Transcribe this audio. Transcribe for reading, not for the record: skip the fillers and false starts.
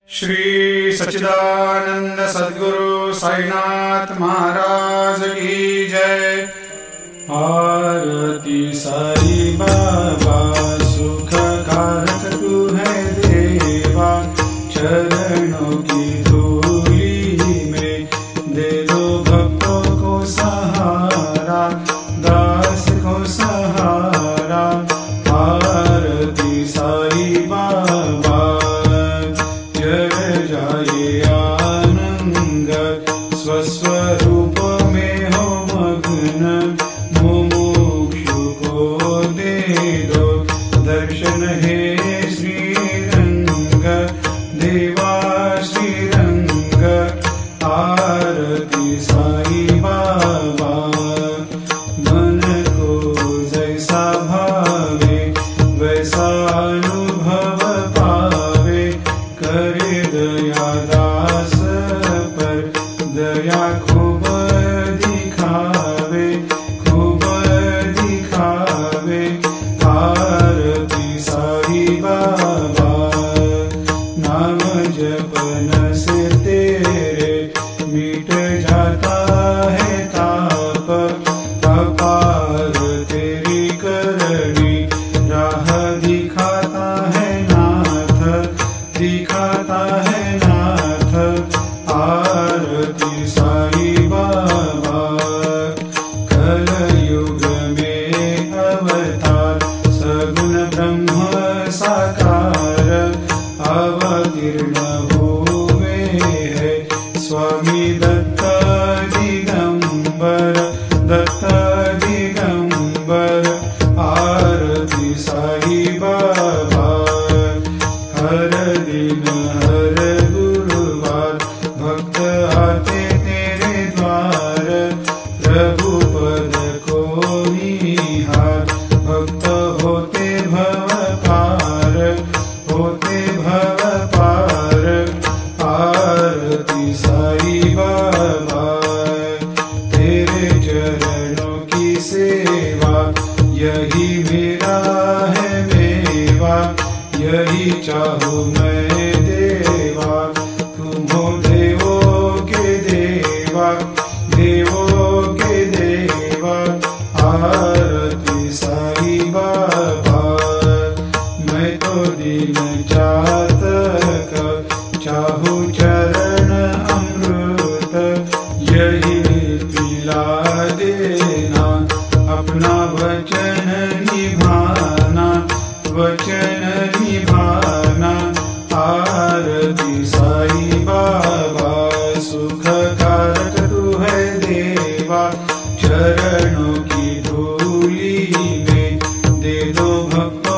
श्री सच्चिदानंद सद्गुरु साईनाथ महाराज की जय। आरती साई बाबा सुख कारक तू है देवा, चरणों की धूली में दे दो भक्तों को सहारा, दास को सहारा। आरती साई बाबा जय जाए आनंद, स्वस्वरूप में हो मग्न, मुमुक्षु को दे दो दर्शन हे श्रीरंग, देवा श्रीरंग। आरती साई बाबा मन को जैसा भावे वैसा अनुभव पावे, करे दया दास पर दया खूब दिखावे, खूब दिखावे। आरती साई बाबा नाम जपन से तेरे मिट जाता है ताप, अपार तेरी करनी राह दिखाता है नाथ, दिखाता है नाथ। आरती साई बाबा कलयुग में अवतार, सगुण ब्रह्म साकार अवतीर्ण हुए है स्वामी दत्त दिगंबर, दत्त दिगंबर। आरती साई बाबा हर दिन हर गुरुवार भक्त आते तेरे द्वार, प्रभु पद को निहार, भक्त होते भव पार, होते भव पार। आरती साई बाबा तेरे चरणों की सेवा, यही मेरा है मेवा, यही चाहूँ मैं देवा। तुम हो देवों के देवा, देवों के देवा। आरती साई बाबा मैं तो दिन चातक, चाहूँ चरण अमृत, यही पिला देना, अपना वचन निभाना, वचन निभाना। आरती साई बाबा सुख कारक तू है देवा, चरण